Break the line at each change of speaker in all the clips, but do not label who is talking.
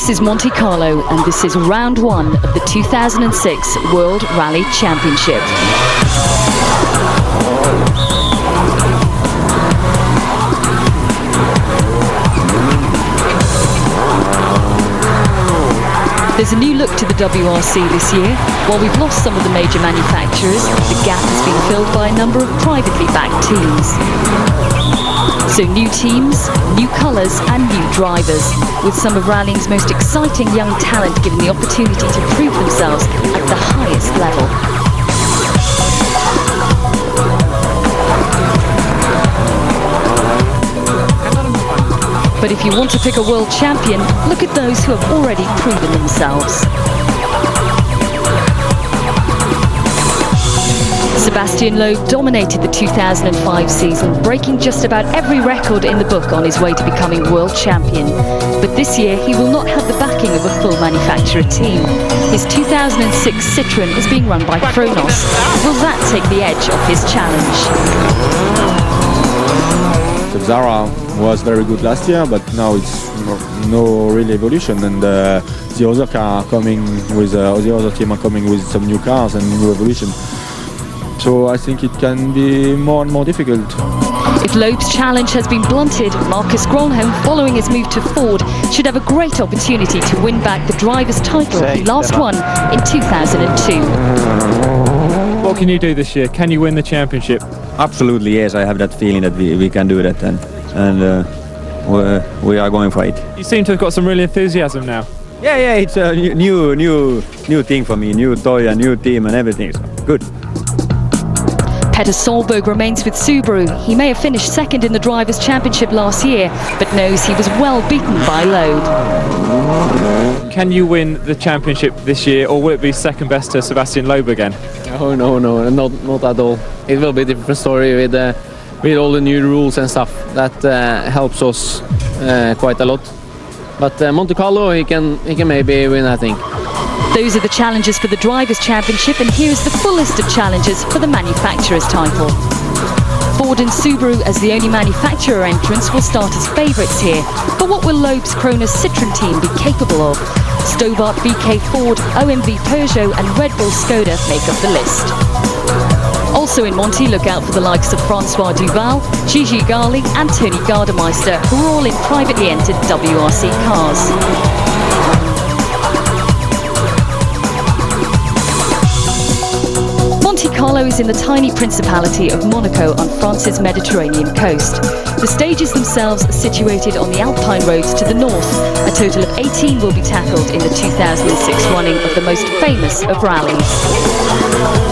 This is Monte Carlo, and this is round one of the 2006 World Rally Championship. There's a new look to the WRC this year. While we've lost some of the major manufacturers, the gap has been filled by a number of privately backed teams. So new teams, new colours and new drivers, with some of rallying's most exciting young talent given the opportunity to prove themselves at the highest level. But if you want to pick a world champion, look at those who have already proven themselves. Sebastian Loeb dominated the 2005 season, breaking just about every record in the book on his way to becoming world champion. But this year he will not have the backing of a full manufacturer team. His 2006 Citroën is being run by Kronos. Will that take the edge off his challenge?
The Zara was very good last year, but now it's no real evolution, and the other car coming with the other team are coming with some new cars and new evolution. So I think it can be more and more difficult.
If Loeb's challenge has been blunted, Marcus Gronholm, following his move to Ford, should have a great opportunity to win back the driver's title he last won in 2002.
What can you do this year? Can you win the championship?
Absolutely, yes. I have that feeling that we can do that, and we are going for it.
You seem to have got some real enthusiasm now.
Yeah, it's a new thing for me, new toy, a new team and everything. So good.
Petter Solberg remains with Subaru. He may have finished second in the Drivers' Championship last year, but knows he was well beaten by Loeb.
Can you win the championship this year, or will it be second best to Sebastian Loeb again?
Oh, no, not at all. It will be a different story with all the new rules and stuff. That helps us quite a lot. But Monte Carlo, he can maybe win, I think.
Those are the challenges for the Drivers' Championship, and here is the full list of challenges for the manufacturer's title. Ford and Subaru, as the only manufacturer entrants, will start as favourites here. But what will Loeb's Kronos Citroën team be capable of? Stobart BK Ford, OMV Peugeot and Red Bull Skoda make up the list. Also in Monte, look out for the likes of Francois Duval, Gigi Gali and Tony Gardemeister, who are all in privately entered WRC cars. Monte Carlo is in the tiny principality of Monaco on France's Mediterranean coast. The stages themselves are situated on the Alpine roads to the north. A total of 18 will be tackled in the 2006 running of the most famous of rallies.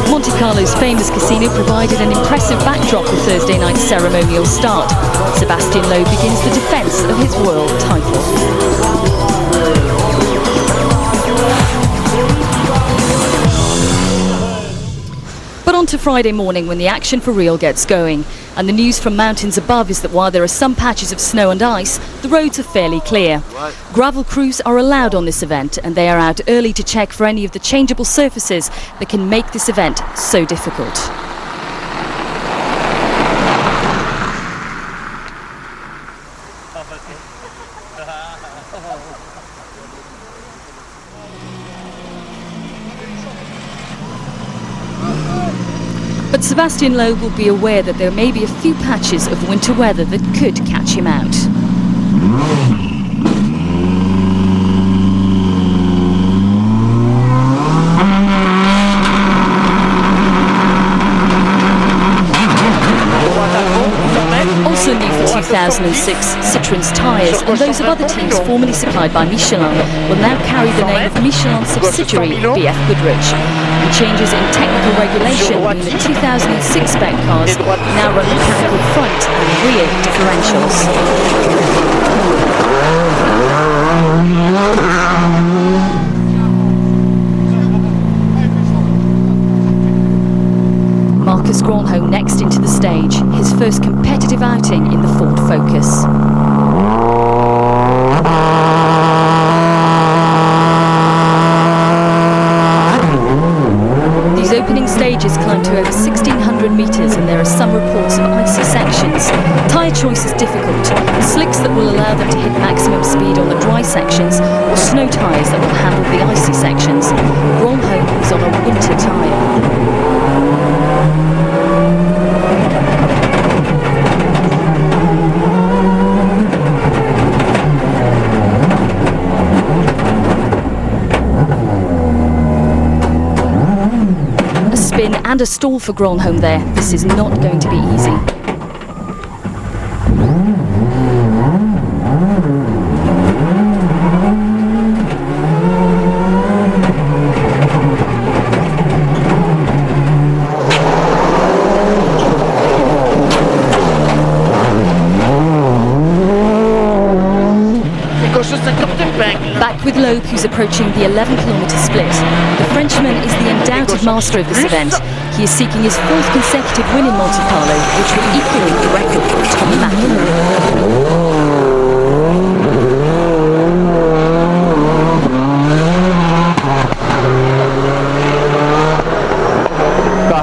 Monte Carlo's famous casino provided an impressive backdrop for Thursday night's ceremonial start. Sebastian Loeb begins the defence of his world title. But on to Friday morning, when the action for real gets going. And the news from mountains above is that while there are some patches of snow and ice, the roads are fairly clear. Gravel crews are allowed on this event, and they are out early to check for any of the changeable surfaces that can make this event so difficult. But Sebastian Loeb will be aware that there may be a few patches of winter weather that could catch him out. Also new for 2006, Citroën's tyres and those of other teams formerly supplied by Michelin will now carry the name of Michelin's subsidiary, BF Goodrich. And changes in technical regulation mean that 2006 spec cars now run mechanical front and rear differentials. Marcus Gronholm next into the stage, his first competitive outing in the Ford Focus. These opening stages climb to to over 1,600 metres and there are some reports of icy sections. Tyre choice is difficult. Slicks that will allow them to hit maximum speed on the dry sections or snow tyres that will handle the icy sections. Gronholm is on a winter tyre. And a stall for Gronholm there. This is not going to be easy. Back with Loeb, who's approaching the 11-kilometre split. The Frenchman is the undoubted master of this event. He is seeking his 4th consecutive win in Monte Carlo, which will equal the record for Tommy Mackin.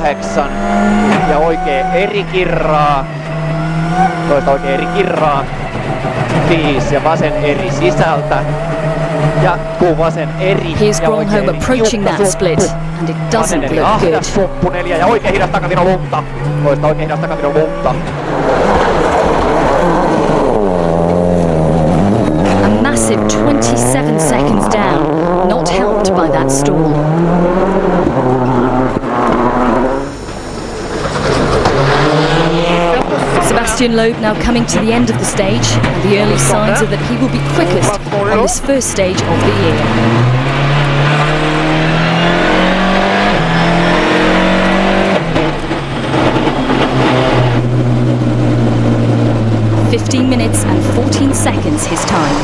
8 ja oikein eri kirraa. Toista oikein eri kirraa. 5 ja vasen eri sisältä. Ja vasen eri.
Here's Gronholm approaching that split, and it doesn't look good.
Pumppu 4 ja oikein hidas takatino lunta. Toista oikein hidas takatino lunta.
A massive 27 seconds down, not helped by that stall. Sebastian Loeb now coming to the end of the stage, and the early signs are that he will be quickest on this first stage of the year. "15 minutes and 14 seconds his time."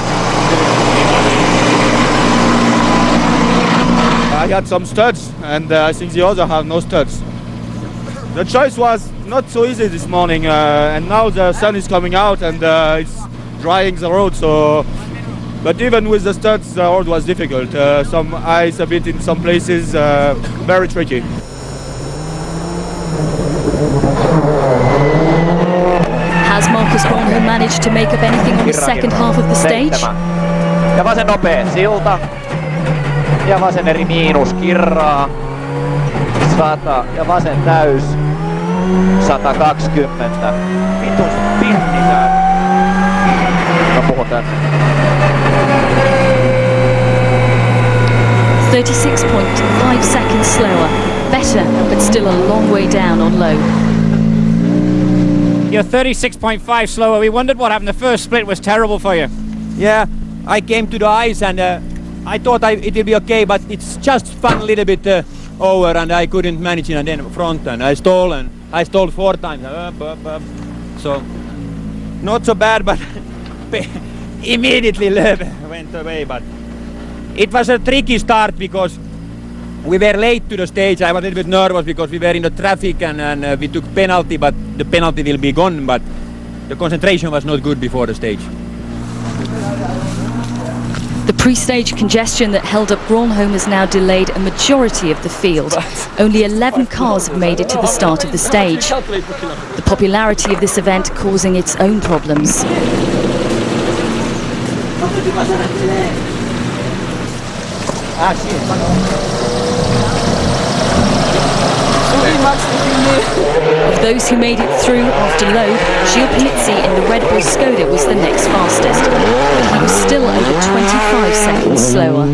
I had some studs, and I think the other have no studs. The choice was not so easy this morning, and now the sun is coming out and it's drying the road. So, but even with the studs, the road was difficult. Some ice a bit in some places, very tricky.
Has Marcus Gronholm managed to make up anything on the second half of the stage?
Ja vasen nopea silta. Ja vasen eri miinus kirraa. 100 ja vasen täys. 120. Vitus pinnisää. Mä puhun tän.
36.5 seconds slower. Better, but still a long way down on Loeb.
You're 36.5 slower. We wondered what happened. The first split was terrible for you.
Yeah, I came to the ice and I thought it would be okay, but it's just spun a little bit over and I couldn't manage it, and then front and I stalled 4 times. So not so bad, but immediately Lööf went away. But it was a tricky start because we were late to the stage. I was a little bit nervous because we were in the traffic and we took penalty, but the penalty will be gone. But the concentration was not good before the stage.
The pre-stage congestion that held up Gronholm has now delayed a majority of the field. Only 11 cars have made it to the start of the stage. The popularity of this event causing its own problems. Of those who made it through after Loeb, Gilles Panizzi in the Red Bull Skoda was the next fastest, but he was still over 25 seconds slower.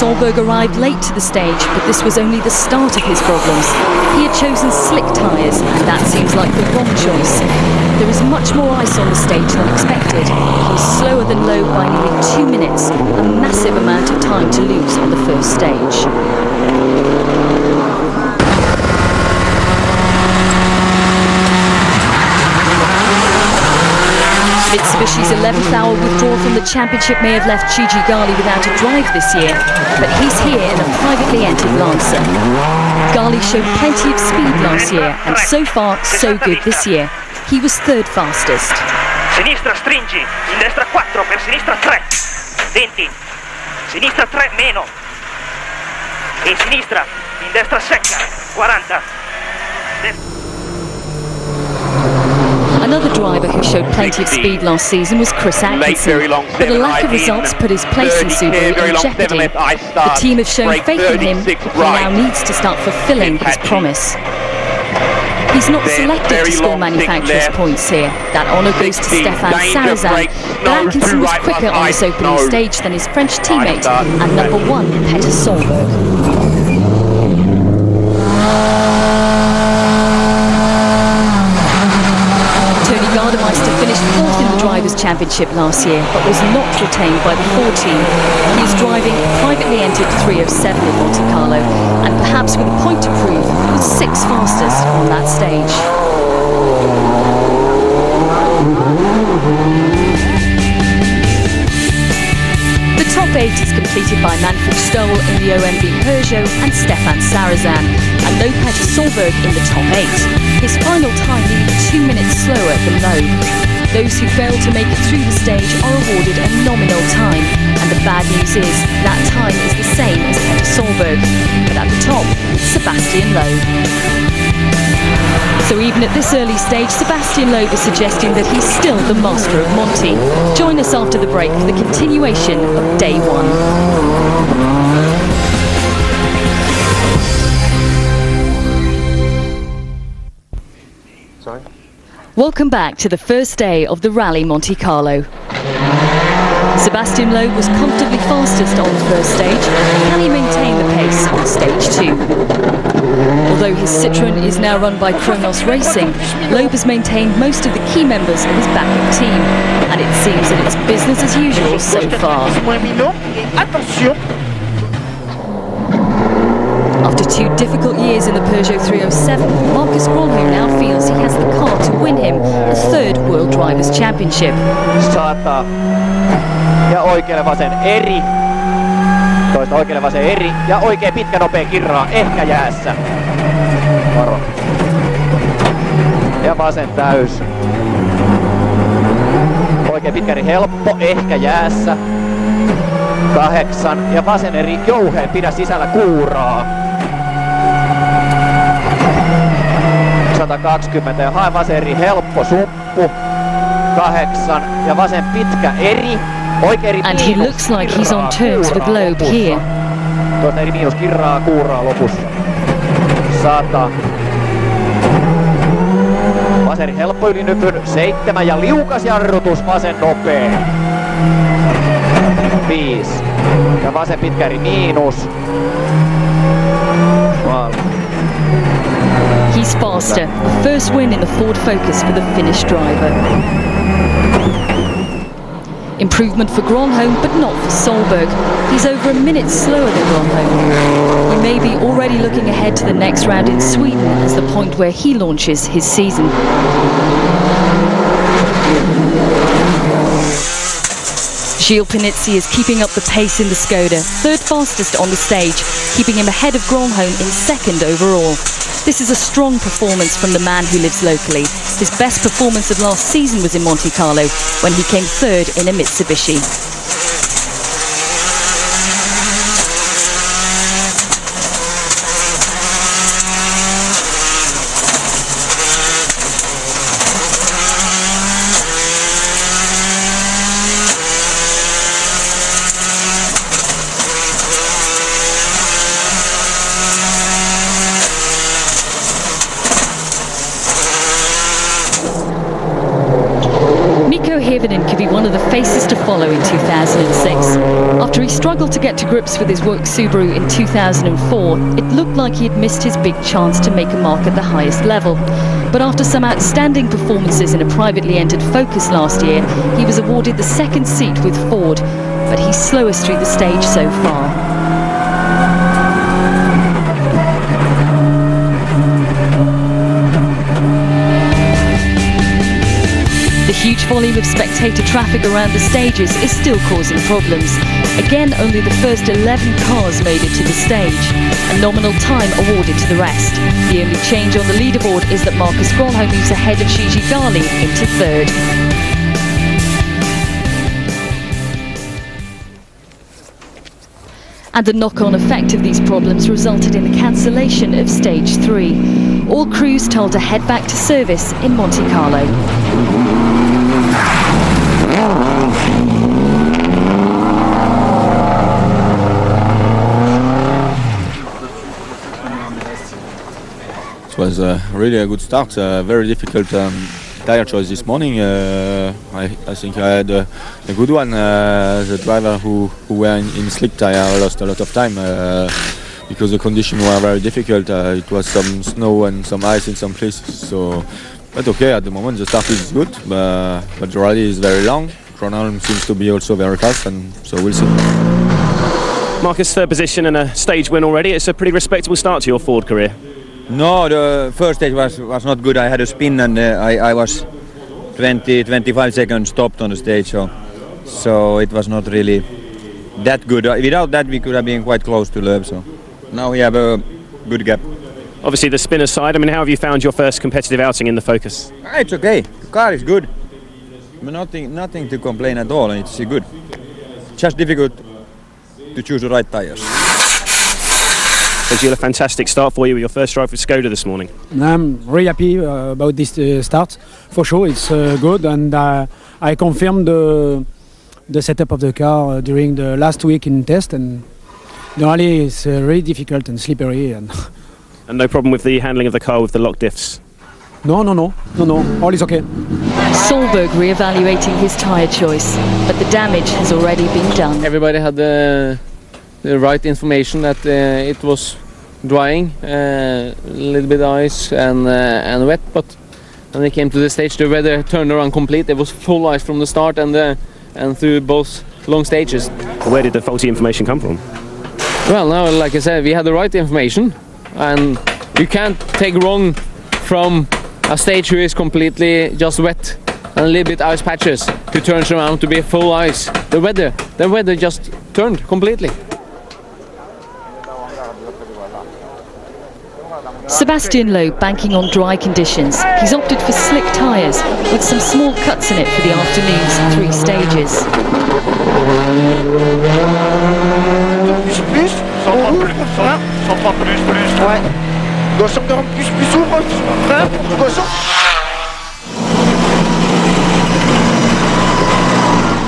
Solberg arrived late to the stage, but this was only the start of his problems. He had chosen slick tyres, and that seems like the wrong choice. There is much more ice on the stage than expected. He was slower than Loeb by nearly 2 minutes, a massive amount of time to lose on the first stage. Mitsubishi's 11th hour withdrawal from the championship may have left Chiji Gali without a drive this year, but he's here in a privately entered Lancer. Gali showed plenty of speed last year, and so far, so good this year. He was third fastest.
Sinistra stringi, in destra 4, per sinistra 3, 20, sinistra 3 meno, in sinistra, in destra secca, 40.
Another driver who showed plenty of speed last season was Chris Atkinson, but a lack of results put his place in Subaru in jeopardy. The team have shown faith in him, he now needs to start fulfilling his promise. He's not selected to score manufacturer's points here. That honour goes to Stefan Sarazan, but Atkinson was quicker on this opening stage than his French teammate and number 1, Petter Solberg. Gardemeister finished 4th in the Drivers' Championship last year, but was not retained by the Ford team. He is driving a privately entered 307 at Monte Carlo, and perhaps with a point to prove, was 6th fastest on that stage. The top 8 is completed by Manfred Stoll in the OMB Peugeot and Stefan Sarazan, and no Petter Solberg in the top 8. His final time nearly 2 minutes slower than Loeb. Those who fail to make it through the stage are awarded a nominal time, and the bad news is that time is the same as Petter Solberg, but at the top, Sebastian Loeb. So even at this early stage, Sebastian Loeb is suggesting that he's still the master of Monte. Join us after the break for the continuation of Day 1. Welcome back to the first day of the Rally Monte Carlo. Sebastian Loeb was comfortably fastest on the first stage. Can he maintain the pace on stage 2? Although his Citroën is now run by Kronos Racing, Loeb has maintained most of the key members of his backup team, and it seems that it's business as usual so far. After 2 difficult years in the Peugeot 307, Marcus Gronholm now feels he has the car to win him the 3rd World Drivers' Championship.
100. Ja oikealle vasen eri. Toista oikealle vasen eri. Ja oikea pitkä nopea kirraa. Ehkä jäässä. Varo. Ja vasen täys. Oikea pitkä eri helppo. Ehkä jäässä. 8. Ja vasen eri jouheen. Pidä sisällä kuuraa. 120 ja hae vasen eri helppo suppu. 8 ja vasen pitkä eri. Oikea eri
and he looks like he's on terms with Loeb here.
Toista eri miinus kirraa kuuraa lopussa. 100. Vasen eri helppo ylinypyn. 7 ja liukas jarrutus vasen nopee. 5 ja vasen pitkä eri miinus.
He's faster. A first win in the Ford Focus for the Finnish driver. Improvement for Gronholm, but not for Solberg. He's over a minute slower than Gronholm. He may be already looking ahead to the next round in Sweden as the point where he launches his season. Gilles Panizzi is keeping up the pace in the Skoda, 3rd fastest on the stage, keeping him ahead of Gronholm in 2nd overall. This is a strong performance from the man who lives locally. His best performance of last season was in Monte Carlo, when he came 3rd in a Mitsubishi. Could be one of the faces to follow in 2006. After he struggled to get to grips with his work Subaru in 2004, it looked like he had missed his big chance to make a mark at the highest level. But after some outstanding performances in a privately entered Focus last year, he was awarded the 2nd seat with Ford, but he's slowest through the stage so far. The huge volume of spectator traffic around the stages is still causing problems. Again, only the first 11 cars made it to the stage. A nominal time awarded to the rest. The only change on the leaderboard is that Marcus Gronholm moves ahead of Gigi Gali into third. And the knock-on effect of these problems resulted in the cancellation of stage 3. All crews told to head back to service in Monte Carlo.
It was really a good start. Very difficult tire choice this morning. I think I had a good one. The driver who were in slick tire lost a lot of time because the conditions were very difficult. It was some snow and some ice in some places. So, but okay, at the moment the start is good, but the rally is very long. Gronholm seems to be also very fast, and so we'll see.
Marcus, third position and a stage win already. It's a pretty respectable start to your Ford career.
No, the first stage was not good. I had a spin and I was 20-25 seconds stopped on the stage, so it was not really that good. Without that, we could have been quite close to Loeb. So now we have a good gap.
Obviously, the spin aside, I mean, how have you found your first competitive outing in the Focus?
It's okay. The car is good. Nothing to complain at all. It's good. Just difficult to choose the right tires.
It's a fantastic start for you with your first drive with Skoda this morning.
I'm really happy about this start. For sure, it's good, and I confirmed the setup of the car during the last week in test, and the rally is really difficult and slippery. And
no problem with the handling of the car with the lock diffs?
No, all is okay.
Solberg re-evaluating his tyre choice, but the damage has already been done.
Everybody had the right information that it was drying, a little bit ice and wet, but when they came to the stage the weather turned around complete. It was full ice from the start and through both long stages.
Where did the faulty information come from?
Well, now, like I said, we had the right information, and you can't take wrong from a stage who is completely just wet and a little bit ice patches to turn around to be full ice. The weather just turned completely.
Sebastian Loeb banking on dry conditions. He's opted for slick tyres with some small cuts in it for the afternoon's 3 stages.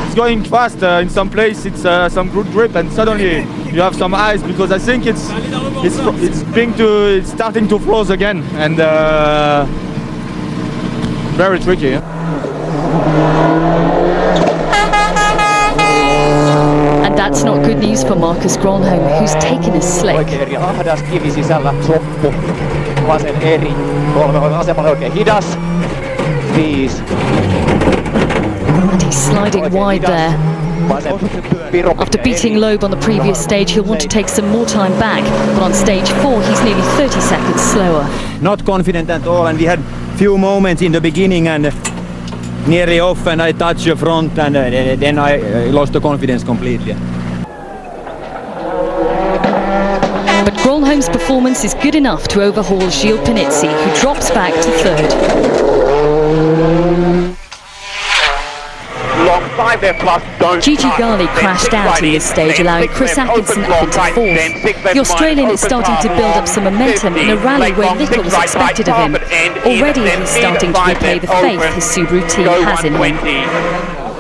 It's going fast. In some place it's some good grip, and suddenly you have some ice because I think it's starting to froze again, and very tricky. Yeah?
And that's not good news for Marcus Gronholm, who's taken a slick.
Oikein eri ahdas kivi sisällä, soppu, vasen eri, 3 on asemalle oikein hidas, 5.
And he's sliding wide there. After beating Loeb on the previous stage, he'll want to take some more time back, but on stage 4 he's nearly 30 seconds slower.
Not confident at all, and we had few moments in the beginning and nearly off, and I touched the front, and then I lost the confidence completely.
But Gronholm's performance is good enough to overhaul Gilles Panizzi, who drops back to 3rd. Gigi Gali crashed out in this stage, allowing Chris Atkinson up into 4th. The Australian is starting to build up some momentum in a rally where little was expected of him. Already he's starting to repay the faith his Subaru team has in him.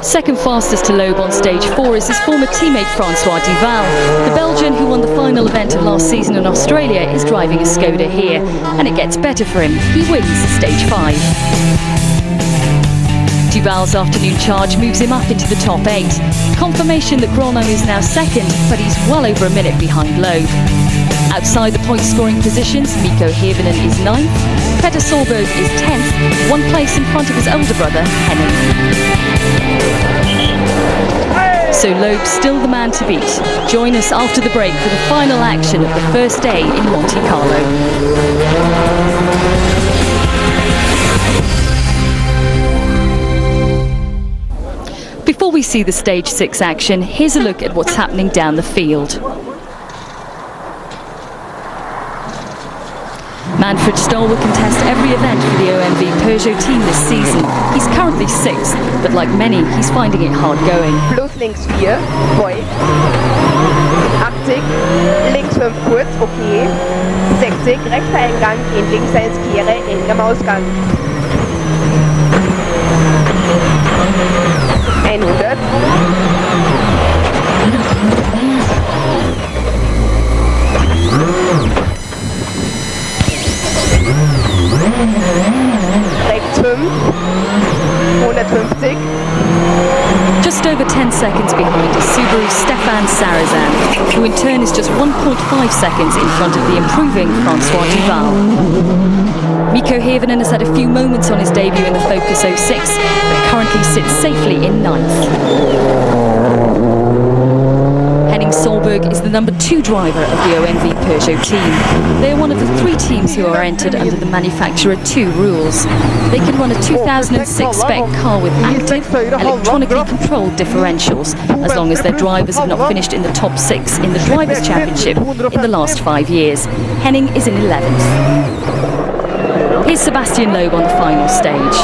Second fastest to Loeb on stage 4 is his former teammate Francois Duval. The Belgian, who won the final event of last season in Australia, is driving a Skoda here, and it gets better for him. He wins stage 5. Duval's afternoon charge moves him up into the top 8. Confirmation that Gronholm is now 2nd, but he's well over a minute behind Loeb. Outside the point-scoring positions, Mikko Hirvonen is 9th, Petter Solberg is 10th, 1 place in front of his older brother, Henning. So Loeb's still the man to beat. Join us after the break for the final action of the first day in Monte Carlo. see the stage 6 action, here's a look at what's happening down the field. Manfred Stoll will contest every event for the OMV Peugeot team this season. He's currently 6th, but like many, he's finding it hard going.
Plus links 4, void. 80, links 5 kurz, okay. 60, rechter Eingang, in links 1 kehre, eng am Ausgang. 100. Rechts 5, 150.
Just over 10 seconds behind is Subaru's Stefan Sarazan, who in turn is just 1.5 seconds in front of the improving Francois Duval. Mikko Hirvonen has had a few moments on his debut in the Focus 06, but currently sits safely in 9th. Solberg is the number 2 driver of the OMV Peugeot team. They are one of the 3 teams who are entered under the manufacturer 2 rules. They can run a 2006 spec car with active, electronically controlled differentials, as long as their drivers have not finished in the top 6 in the Drivers' Championship in the last 5 years. Henning is in 11th. Here's Sebastian Loeb on the final stage.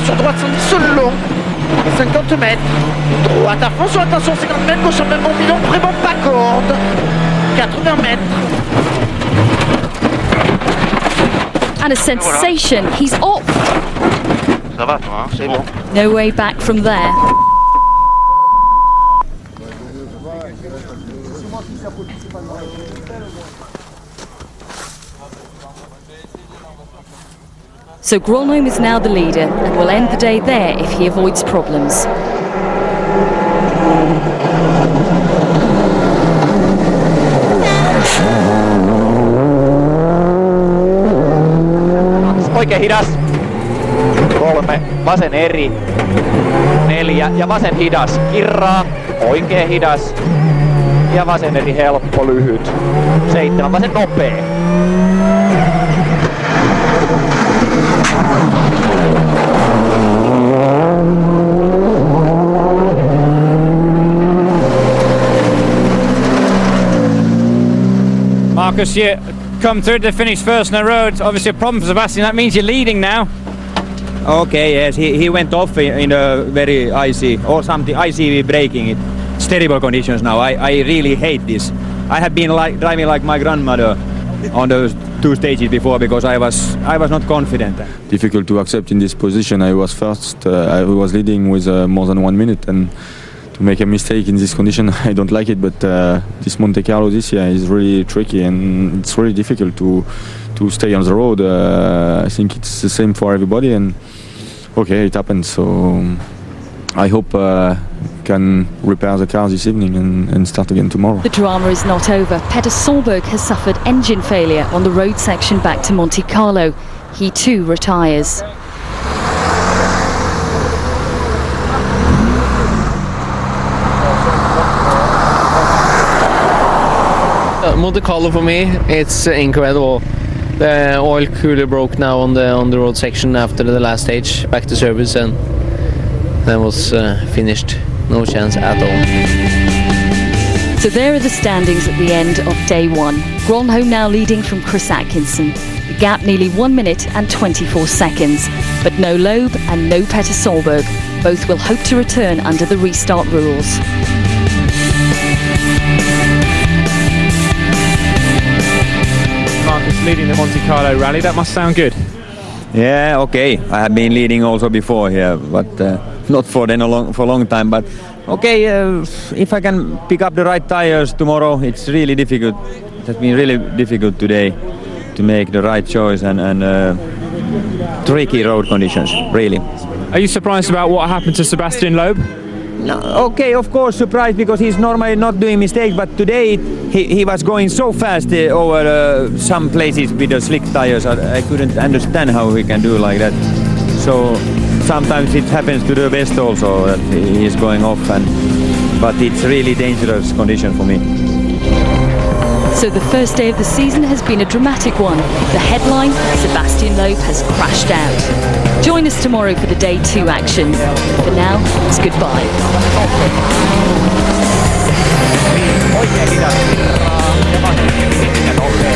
Sur droite, c'est le long, 50 mètres, droite à fond, sur attention, 50 mètres, gauche en même bombillon, vraiment pas corde, 80 mètres.
And a sensation, he's off!
Ça va toi, hein, c'est bon.
No way back from there. So Gronholm is now the leader and will end the day there if he avoids problems.
Oikein hidas. 3, vasen eri. 4 ja vasen hidas. Kirraa, oikein hidas. Ja vasen eri helppo, lyhyt. 7, vasen nopea.
Marcus, you come through to finish first on the road. Obviously a problem for Sebastian. That means you're leading now.
Okay, yes, he went off in a very icy or something icy braking. It's terrible conditions now. I really hate this. I have been driving like my grandmother on those 2 stages before because I was not confident.
Difficult to accept in this position. I was first. I was leading with more than 1 minute, and to make a mistake in this condition, I don't like it. But this Monte Carlo this year is really tricky, and it's really difficult to stay on the road. I think it's the same for everybody, and okay, it happened. So I hope can repair the car this evening and start again tomorrow.
The drama is not over. Petter Solberg has suffered engine failure on the road section back to Monte Carlo. He too retires.
Monte Carlo for me, it's incredible. The oil cooler broke now on the road section after the last stage, back to service, and then was finished. No chance at all.
So there are the standings at the end of day 1. Gronholm now leading from Chris Atkinson. The gap nearly 1 minute and 24 seconds. But no Loeb and no Petter Solberg. Both will hope to return under the restart rules.
Marcus leading the Monte Carlo rally, that must sound good.
Yeah, okay. I have been leading also before here, but not for a long time. But okay, if I can pick up the right tires tomorrow, it's really difficult. It has been really difficult today to make the right choice and tricky road conditions, really.
Are you surprised about what happened to Sebastian Loeb?
No, okay, of course surprised because he's normally not doing mistakes, but today he was going so fast over some places with the slick tires. I couldn't understand how he can do like that. So sometimes it happens to the best also that he is going off, but it's really dangerous condition for me.
So the first day of the season has been a dramatic one. The headline, Sebastian Loeb has crashed out. Join us tomorrow for the day 2 action. For now, it's goodbye.
Oikein hidas virraa ja nousee.